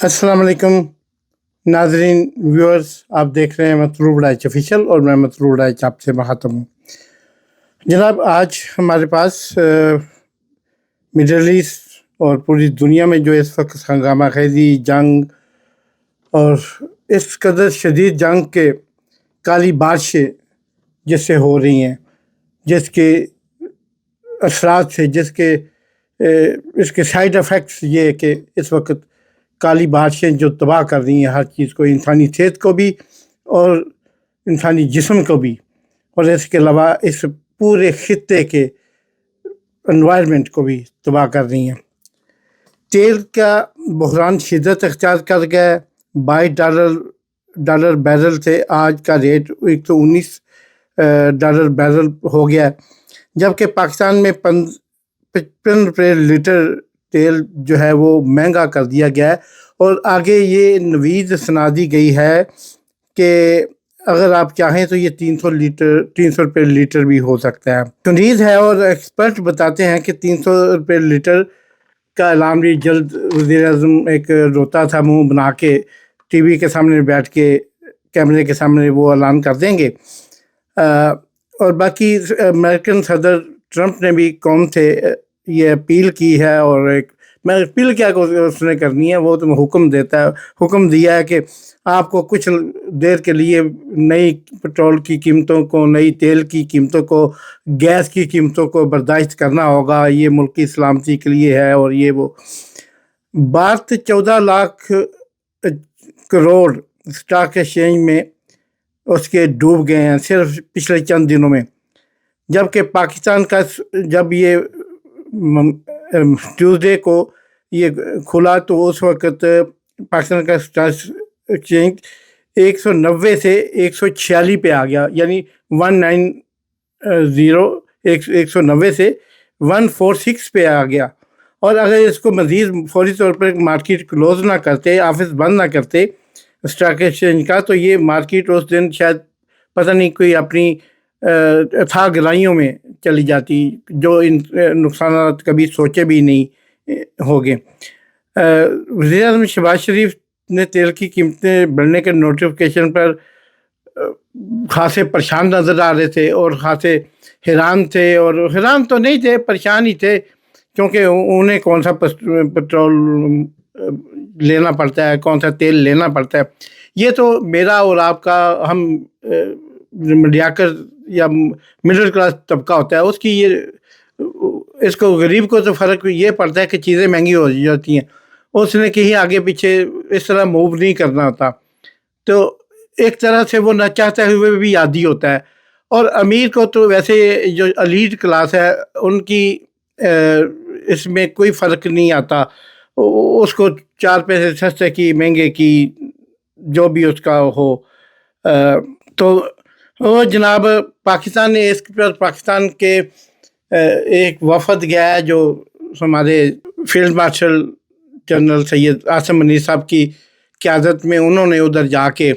अस्सलाम वालेकुम नाजरीन व्यूअर्स, आप देख रहे हैं मतलूब डाइच ऑफिशियल और मैं मतलूब डाइच आपसे मुखातब हूँ। जनाब, आज हमारे पास मिडल ईस्ट और पूरी दुनिया में जो इस वक्त हंगामा खेजी जंग और इस कदर शदीद जंग के काली बारिशें जिससे हो रही हैं, जिसके असरात से इसके साइड इफ़ेक्ट्स ये है कि इस वक्त काली बारिशें जो तबाह कर रही हैं हर चीज़ को, इंसानी सेहत को भी और इंसानी जिस्म को भी, और इसके अलावा इस पूरे खित्ते के एनवायरनमेंट को भी तबाह कर रही हैं। तेल का बहरान शिद्दत अख्तियार कर गया है। $22 बैरल से आज का रेट $119 बैरल हो गया है, जबकि पाकिस्तान में 55 रुपये लीटर तेल जो है वो महंगा कर दिया गया है। और आगे ये नवीद सुना दी गई है कि अगर आप चाहें तो ये 300 रुपये लीटर भी हो सकता है। उम्मीद है और एक्सपर्ट बताते हैं कि 300 रुपये लीटर का ऐलान भी जल्द वज़ीर-ए-आज़म एक रोता था मुंह बना के टीवी के सामने बैठ के कैमरे के सामने वो ऐलान कर देंगे। और बाकी अमेरिकन सदर ट्रंप ने भी कौम से ये अपील की है, और एक मैं अपील क्या उसने करनी है, वो तो हुक्म दिया है कि आपको कुछ देर के लिए नई पेट्रोल की कीमतों को, नई तेल की कीमतों को, गैस की कीमतों को बर्दाश्त करना होगा। ये मुल्क की सलामती के लिए है। और ये वो भारत 14 लाख करोड़ स्टॉक एक्सचेंज में उसके डूब गए हैं सिर्फ पिछले चंद दिनों में, जबकि पाकिस्तान का जब ये ट्यूसडे को ये खुला तो उस वक्त पाकिस्तान का स्टॉक एक्सचेंज 190 से 146 पे आ गया, यानी 190 से 146 पे आ गया। और अगर इसको मज़ीद फौरी तौर पर मार्केट क्लोज ना करते, ऑफिस बंद ना करते स्टॉक एक्सचेंज का, तो ये मार्केट उस दिन शायद पता नहीं कोई अपनी था गहराइयों में चली जाती, जो इन नुकसान कभी सोचे भी नहीं होंगे। वज़ीर-ए-आज़म शहबाज शरीफ ने तेल की कीमतें बढ़ने के नोटिफिकेशन पर खासे परेशान नज़र आ रहे थे और खासे हैरान थे, और हैरान तो नहीं थे, परेशान ही थे, क्योंकि उन्हें कौन सा पेट्रोल लेना पड़ता है, कौन सा तेल लेना पड़ता है। ये तो मेरा और आपका, हम मीडियाकर या मिडिल क्लास तबका होता है, उसकी इसको गरीब को तो फ़र्क ये पड़ता है कि चीज़ें महंगी हो जाती हैं, उसने कहीं आगे पीछे इस तरह मूव नहीं करना होता। तो एक तरह से वो न चाहते हुए भी आदी होता है। और अमीर को तो वैसे जो एलीट क्लास है उनकी इसमें कोई फ़र्क नहीं आता, उसको 4 पैसे सस्ते की महंगे की जो भी उसका हो। तो वो जनाब पाकिस्तान ने इस पर पाकिस्तान के एक वफद गया है, जो हमारे field marshal general Syed Asim Munir साहब की क़यादत में, उन्होंने उधर जाके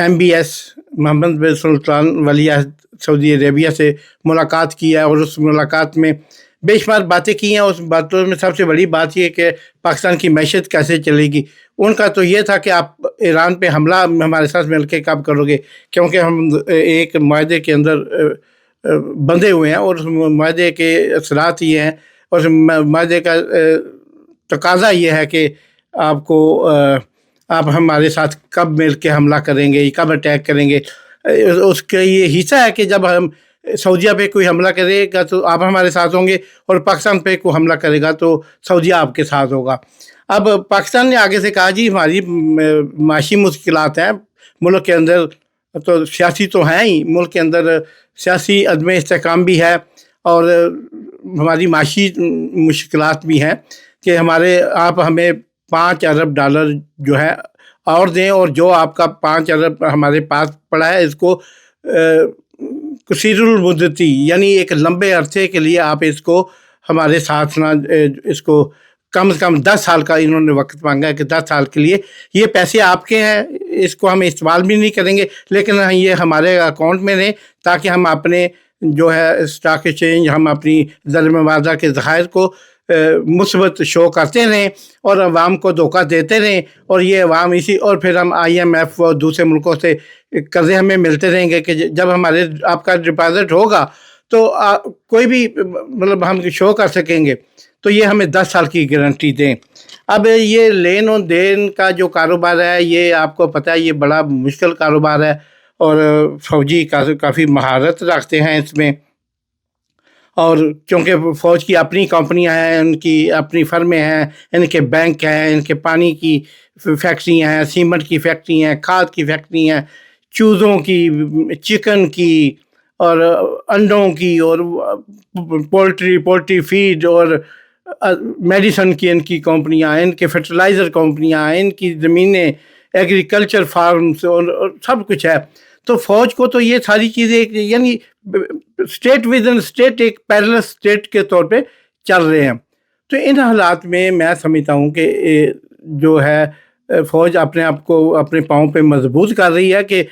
MBS मोहम्मद बिन सुल्तान वलीअहद सऊदी अरेबिया से मुलाकात की है, और उस मुलाकात में बेशुमार बातें की हैं। उस बातों में सबसे बड़ी बात ये कि पाकिस्तान की मैशत कैसे चलेगी। उनका तो ये था कि आप ईरान पे हमला हमारे साथ मिलकर कब करोगे, क्योंकि हम एक माहदे के अंदर बंधे हुए हैं, और उस माहदे के असरात ये हैं, और उस माहदे का तकाजा ये है कि आप हमारे साथ कब मिल के हमला करेंगे, कब अटैक करेंगे। उसका ये हिस्सा है कि जब हम सऊदीया पे कोई हमला करेगा तो आप हमारे साथ होंगे, और पाकिस्तान पे कोई हमला करेगा तो सऊदीया आपके साथ होगा। अब पाकिस्तान ने आगे से कहा, जी हमारी माशी मुश्किलात हैं मुल्क के अंदर, तो सियासी तो हैं ही, मुल्क के अंदर सियासी अदम इस्तेहकाम भी है, और हमारी माशी मुश्किलात भी हैं कि आप हमें $5 अरब जो है और दें, और जो आपका 5 अरब हमारे पास पड़ा है इसको कसीरुल मुद्दती, यानी एक लंबे अरसे के लिए आप इसको हमारे साथ ना, इसको कम से कम 10 साल का इन्होंने वक्त मांगा है कि 10 साल के लिए ये पैसे आपके हैं, इसको हम इस्तेमाल भी नहीं करेंगे, लेकिन ये हमारे अकाउंट में रहें, ताकि हम अपने जो है स्टॉक एक्सचेंज, हम अपनी ज़र मुआवजा के ज़खायर को مثبت شو کرتے رہیں اور عوام کو دھوکہ دیتے رہیں، اور یہ عوام اور پھر ہم IMF اور دوسرے ملکوں سے قرضے ہمیں ملتے رہیں گے کہ جب آپ کا ڈپازٹ ہوگا تو کوئی بھی مطلب ہم شو کر سکیں گے، تو یہ ہمیں 10 سال کی گارنٹی دیں۔ اب یہ لین و دین کا جو کاروبار ہے، یہ آپ کو پتہ ہے یہ بڑا مشکل کاروبار ہے، اور فوجی کافی مہارت رکھتے ہیں اس میں، اور چونکہ فوج کی اپنی کمپنیاں ہیں، ان کی اپنی فرمیں ہیں، ان کے بینک ہیں، ان کے پانی کی فیکٹریاں ہیں، سیمنٹ کی فیکٹری ہیں، کھاد کی فیکٹری ہیں، چوزوں کی، چکن کی، اور انڈوں کی، اور پولٹری فیڈ، اور میڈیسن کی ان کی کمپنیاں ہیں، ان کے فرٹیلائزر کمپنیاں ہیں، ان کی زمینیں، ایگریکلچر فارمز، اور سب کچھ ہے۔ تو فوج کو تو یہ ساری چیزیں یعنی اسٹیٹ ود ان اسٹیٹ، ایک پیرلل اسٹیٹ کے طور پہ چل رہے ہیں۔ تو ان حالات میں میں سمجھتا ہوں کہ جو ہے فوج اپنے آپ کو اپنے پاؤں پہ مضبوط کر رہی ہے کہ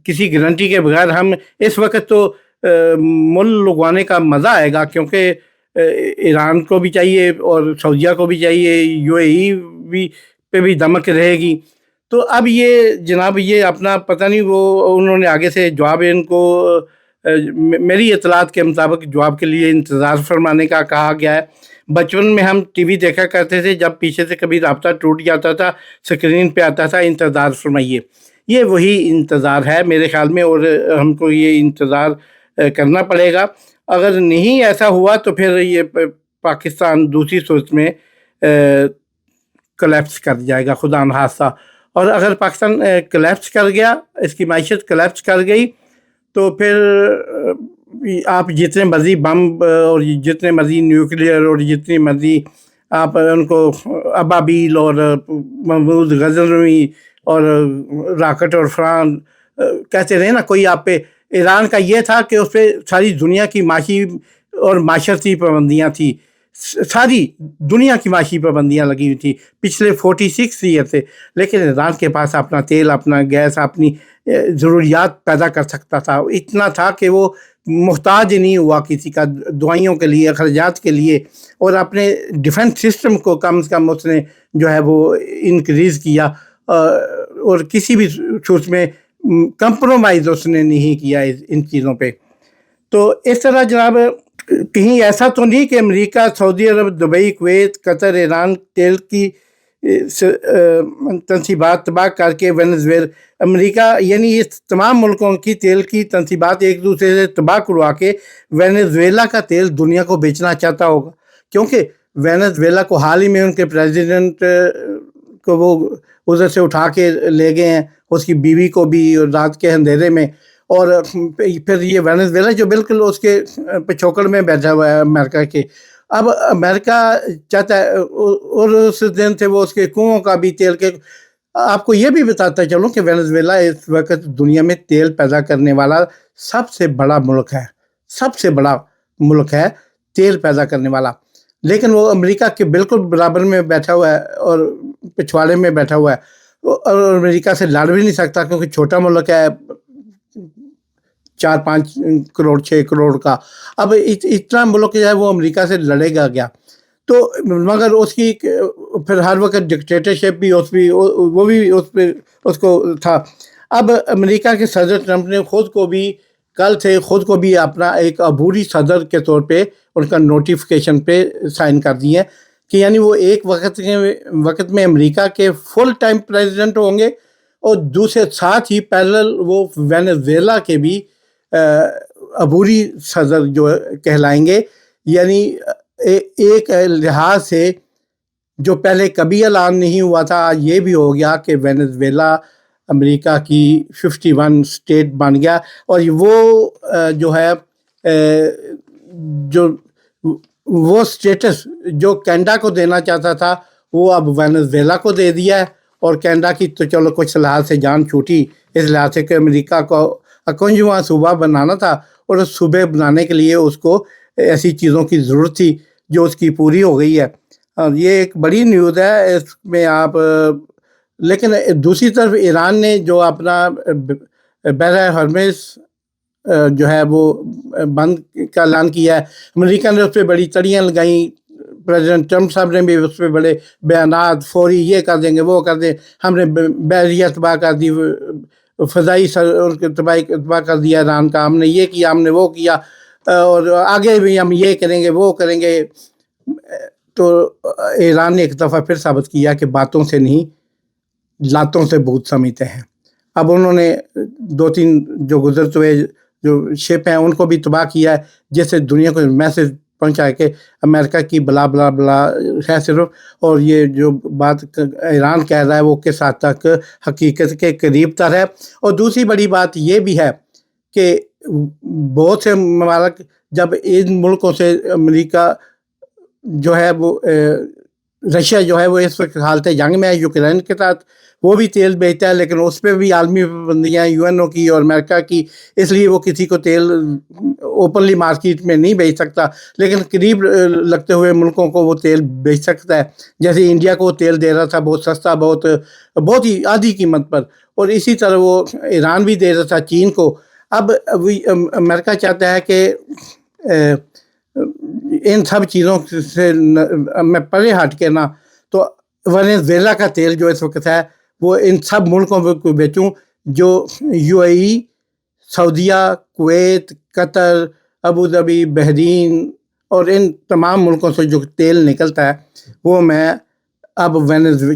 کسی گارنٹی کے بغیر ہم اس وقت تو مل لگوانے کا مزہ آئے گا، کیونکہ ایران کو بھی چاہیے اور سعودیہ کو بھی چاہیے، UAE بھی پہ بھی دمک رہے گی۔ تو اب یہ جناب یہ اپنا پتہ نہیں وہ انہوں نے آگے سے جواب ان کو میری اطلاعات کے مطابق جواب کے لیے انتظار فرمانے کا کہا گیا ہے۔ بچپن میں ہم ٹی وی دیکھا کرتے تھے، جب پیچھے سے کبھی رابطہ ٹوٹ جاتا تھا سکرین پہ آتا تھا انتظار فرمائیے، یہ وہی انتظار ہے میرے خیال میں، اور ہم کو یہ انتظار کرنا پڑے گا۔ اگر نہیں ایسا ہوا تو پھر یہ پاکستان دوسری صورت میں کلیپس کر جائے گا، خدا نخواستہ۔ اور اگر پاکستان کلیپس کر گیا، اس کی معیشت کلیپس کر گئی، تو پھر آپ جتنے مرضی بم اور جتنے مرضی نیوکلیئر اور جتنی مرضی آپ ان کو ابابیل اور محمود غزنوی اور راکٹ اور فران کہتے رہے نا، کوئی آپ پہ ایران کا یہ تھا کہ اس پہ ساری دنیا کی معاشی اور معاشرتی پابندیاں تھیں، ساری دنیا کی معاشی پابندیاں لگی ہوئی تھی پچھلے 46 ایئر سے، لیکن ایران کے پاس اپنا تیل، اپنا گیس، اپنی ضروریات پیدا کر سکتا تھا، اتنا تھا کہ وہ محتاج نہیں ہوا کسی کا دوائیوں کے لیے، اخراجات کے لیے، اور اپنے ڈیفنس سسٹم کو کم سے کم اس نے جو ہے وہ انکریز کیا، اور کسی بھی صورت میں کمپرومائز اس نے نہیں کیا ان چیزوں پہ۔ تو اس طرح جناب کہیں ایسا تو نہیں کہ امریکہ، سعودی عرب، دبئی، کویت، قطر، ایران تیل کی تنصیبات تباہ کر کے امریکہ یعنی اس تمام ملکوں کی تیل کی تنصیبات ایک دوسرے سے تباہ کروا کے وینزویلا کا تیل دنیا کو بیچنا چاہتا ہوگا، کیونکہ وینزویلا کو حال ہی میں ان کے پریزیڈنٹ کو وہ ادھر سے اٹھا کے لے گئے ہیں، اس کی بیوی کو بھی رات کے اندھیرے میں، اور پھر یہ وینزویلا جو بالکل اس کے پچھوکڑ میں بیٹھا ہوا ہے امریکہ کے۔ اب امریکہ چاہتا ہے، اور اس دن سے وہ اس کے کنوؤں کا بھی تیل کے، آپ کو یہ بھی بتاتا چلوں کہ وینزویلا اس وقت دنیا میں تیل پیدا کرنے والا سب سے بڑا ملک ہے، سب سے بڑا ملک ہے تیل پیدا کرنے والا، لیکن وہ امریکہ کے بالکل برابر میں بیٹھا ہوا ہے اور پچھواڑے میں بیٹھا ہوا ہے، اور امریکہ سے لڑ بھی نہیں سکتا کیونکہ چھوٹا ملک ہے، 4-5 کروڑ 6 کروڑ کا۔ اب اتنا ملک جو ہے وہ امریکہ سے لڑے گا کیا؟ تو مگر اس کی پھر ہر وقت ڈکٹیٹرشپ بھی وہ بھی اس کو تھا۔ اب امریکہ کے صدر ٹرمپ نے کل سے خود کو بھی اپنا ایک عبوری صدر کے طور پہ ان کا نوٹیفیکیشن پہ سائن کر دی ہے کہ یعنی وہ ایک وقت میں امریکہ کے فل ٹائم پریزیڈنٹ ہوں گے، اور دوسرے ساتھ ہی پیرلل وہ وینزویلا کے بھی عبوری صدر جو کہلائیں گے، یعنی ایک لحاظ سے جو پہلے کبھی اعلان نہیں ہوا تھا، آج یہ بھی ہو گیا کہ وینزویلا امریکہ کی 51 اسٹیٹ بن گیا، اور وہ جو ہے جو وہ اسٹیٹس جو کینیڈا کو دینا چاہتا تھا وہ اب وینزویلا کو دے دیا ہے، اور کینیڈا کی تو چلو کچھ لحاظ سے جان چھوٹی، اس لحاظ سے کہ امریکہ کو 51واں صوبہ بنانا تھا، اور اس صوبے بنانے کے لیے اس کو ایسی چیزوں کی ضرورت تھی جو اس کی پوری ہو گئی ہے۔ یہ ایک بڑی نیوز ہے اس میں آپ، لیکن دوسری طرف ایران نے جو اپنا بحیرہ ہرمز جو ہے وہ بند کا اعلان کیا ہے، امریکہ نے اس پہ بڑی تڑیاں لگائیں، प्रेसिडेंट ट्रम्प साहब ने भी उस पर बड़े बयानात, फौरी ये कर देंगे वो कर दें, हमने बहरिया तबाह कर दी, फ़ज़ाई तबाह कर दिया ईरान का, हमने ये किया हमने वो किया, और आगे भी हम ये करेंगे वो करेंगे। तो ईरान ने एक दफ़ा फिर साबित किया कि बातों से नहीं लातों से भूत समझते हैं। अब उन्होंने 2-3 जो गुजरते हुए जो शिप हैं उनको भी तबाह किया है, जिससे दुनिया को मैसेज पहुंचा है कि अमेरिका की बला बला बला है सिर्फ, और ये जो बात ईरान कह रहा है वो किस हद तक हकीकत के करीब तर है। और दूसरी बड़ी बात ये भी है कि बहुत से ममालिक जब इन मुल्कों से अमेरिका जो है वो रशिया जो है वो इस वक्त हालत जंग में है यूक्रेन के साथ, वो भी तेल बेचता है, लेकिन उस पर भी आलमी पाबंदियाँ यूएनओ की और अमेरिका की, इसलिए वो किसी को तेल ओपनली मार्केट में नहीं बेच सकता, लेकिन करीब लगते हुए मुल्कों को वो तेल बेच सकता है। जैसे इंडिया को तेल दे रहा था बहुत सस्ता, बहुत ही आधी कीमत पर, और इसी तरह वो ईरान भी दे रहा था चीन को। अब अमेरिका चाहता है कि इन सब चीज़ों से मैं परे हट के ना तो वेनेजुएला का तेल जो इस वक्त है वो इन सब मुल्कों को बेचूं, जो यूएई, सऊदीया, Kuwait, Qatar, Abu Dhabi, Bahrain और इन तमाम मुल्कों से जो तेल निकलता है वो मैं अब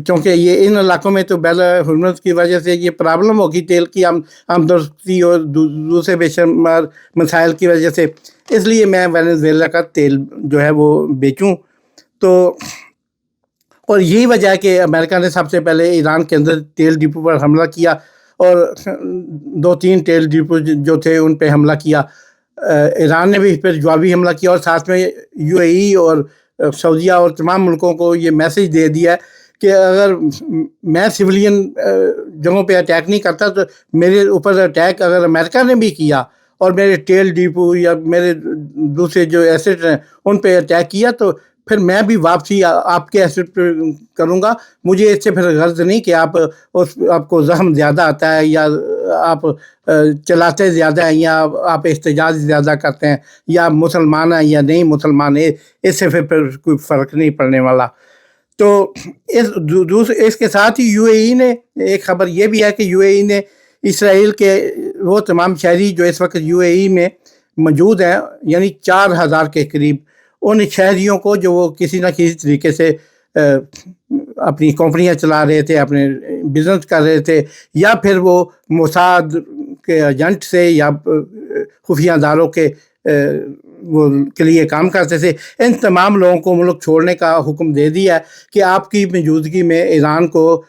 क्योंकि ये इन इलाकों में तो हुर्मुज़ की वजह से ये प्रॉब्लम होगी तेल की आमदोरफ्ती और दूसरे बेशुमार मसाइल की वजह से, इसलिए मैं वेनेजुएला का तेल जो है वो बेचूं। तो और यही वजह है कि अमेरिका ने सबसे पहले ईरान के अंदर तेल डिपो पर हमला किया, और 2-3 तेल डिपो जो थे उन पे हमला किया। ईरान ने भी फिर जवाबी हमला किया, और साथ में यूएई और सऊदीया और तमाम मुल्कों को ये मैसेज दे दिया कि अगर मैं सिविलियन जगहों पे अटैक नहीं करता तो मेरे ऊपर अटैक अगर अमेरिका ने भी किया और मेरे तेल डिपो या मेरे दूसरे जो एसेट हैं उन पे अटैक किया तो फिर मैं भी वापसी आपके एसेट पे करूँगा। मुझे इससे फिर गर्ज नहीं कि आपको जख्म ज़्यादा आता है या आप चलाते ज़्यादा हैं या आप एहतजाज ज़्यादा करते हैं या मुसलमान हैं या नहीं मुसलमान है, इससे फिर कोई फ़र्क नहीं पड़ने वाला। तो इसके साथ ही यूएई ने एक ख़बर ये भी है कि यूएई ने इसराइल के वो तमाम शहरी जो इस वक्त यूएई में मौजूद हैं, यानी 4000 के करीब, उन शहरियों को जो वो किसी न किसी तरीके से अपनी कंपनियां चला रहे थे, अपने बिजनेस कर रहे थे, या फिर वो मोसाद के एजेंट से या खुफिया अदारों के वो के लिए काम करते थे, इन तमाम लोगों को मुल्क छोड़ने का हुक्म दे दिया कि आपकी मौजूदगी में ईरान को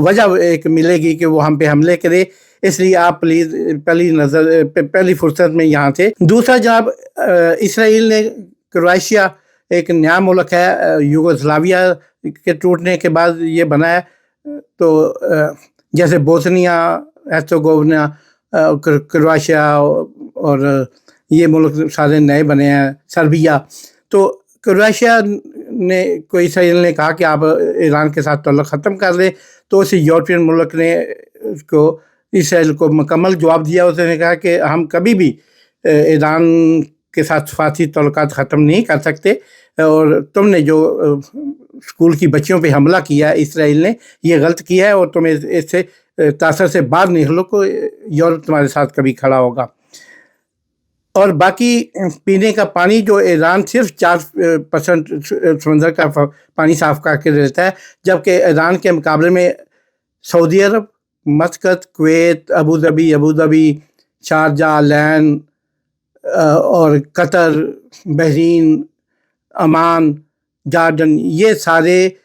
वजह एक मिलेगी कि वो हम पे हमले करे, इसलिए आप प्लीज़ पहली फुर्सत में यहाँ थे। दूसरा जनाब, इसराइल ने क्रोएशिया एक नया मुल्क है, यूगोस्लाविया के टूटने के बाद ये बना है, तो जैसे बोस्निया हेर्ज़ेगोविना, क्रोएशिया और ये मुल्क सारे नए बने हैं, सर्बिया। तो क्रोएशिया ने इसराइल ने कहा कि आप ईरान के साथ ताल्लुक़ ख़त्म कर दें, तो उस यूरोपियन मुल्क ने उसको इसराइल को मुकम्मल जवाब दिया। उसने कहा कि हम कभी भी ईरान के साथ सफारती ताल्लुकात ख़त्म नहीं कर सकते, और तुमने जो स्कूल की बच्चियों पे हमला किया है इसराइल ने, ये गलत किया है, और तुम इससे तासर से बाहर निकलो को यूरोप तुम्हारे साथ कभी खड़ा होगा। और बाकी पीने का पानी जो ईरान सिर्फ 4% समंदर का पानी साफ़ करके देता है, जबकि ईरान के मुकाबले में Saudi Arabia, Muscat, Kuwait, Abu Dhabi, Sharjah, लैन और कतर, बहरीन, अमान, जॉर्डन, ये सारे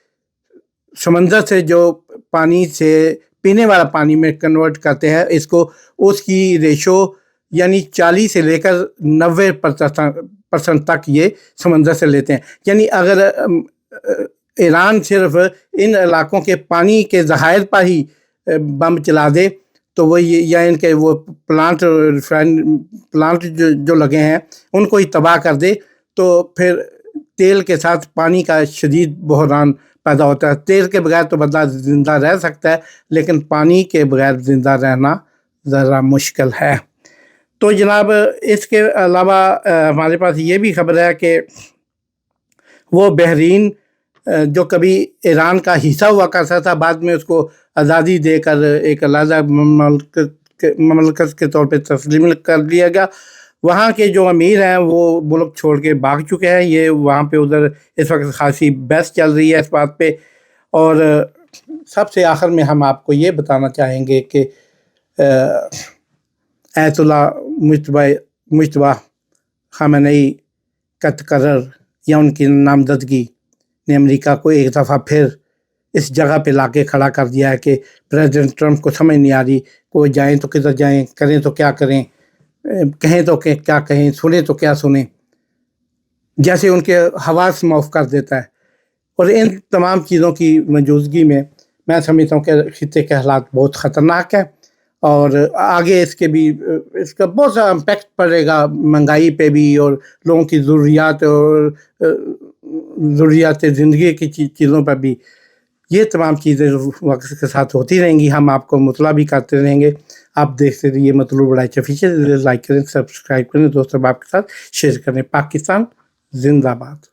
समंदर से जो पानी से पीने वाला पानी में कन्वर्ट करते हैं इसको, उसकी रेशो यानी 40 से लेकर 90% तक ये समंदर से लेते हैं। यानी अगर ईरान सिर्फ इन इलाकों के पानी के ज़खायर पर ही बम चला दे तो वो या इनके वो प्लांट जो लगे हैं उनको ही तबाह कर दे, तो फिर तेल के साथ पानी का शदीद बहरान पैदा होता है। तेल के बगैर तो बंदा ज़िंदा रह सकता है, लेकिन पानी के बगैर ज़िंदा रहना ज़रा मुश्किल है। तो जनाब, इसके अलावा हमारे पास ये भी खबर है कि وہ بحرین جو کبھی ایران کا حصہ ہوا کرتا تھا، بعد میں اس کو آزادی دے کر ایک علیحدہ مملکت کے طور پہ تسلیم کر دیا گیا، وہاں کے جو امیر ہیں وہ ملک چھوڑ کے بھاگ چکے ہیں۔ یہ وہاں پہ ادھر اس وقت خاصی بحث چل رہی ہے اس بات پہ۔ اور سب سے آخر میں ہم آپ کو یہ بتانا چاہیں گے کہ آیت اللہ مجتبیٰ خامنئی کا تقرر یا ان کی نامزدگی نے امریکہ کو ایک دفعہ پھر اس جگہ پہ لا کے کھڑا کر دیا ہے کہ پریزیڈنٹ ٹرمپ کو سمجھ نہیں آ رہی، وہ جائیں تو کدھر جائیں، کریں تو کیا کریں، کہیں تو کیا کہیں، سنیں تو کیا سنیں، جیسے ان کے حواس معاف کر دیتا ہے۔ اور ان تمام چیزوں کی موجودگی میں سمجھتا ہوں کہ خطے کے حالات بہت خطرناک ہیں، اور آگے اس کا بہت سارا امپیکٹ پڑے گا مہنگائی پہ بھی، اور لوگوں کی ضروریات اور ضروریات زندگی کی چیزوں پر بھی۔ یہ تمام چیزیں وقت کے ساتھ ہوتی رہیں گی، ہم آپ کو مطلع بھی کرتے رہیں گے۔ آپ دیکھتے رہیے مطلوب بڑائی چفیچر، لائک کریں، سبسکرائب کریں، دوستوں آپ کے ساتھ شیئر کریں۔ پاکستان زندہ باد۔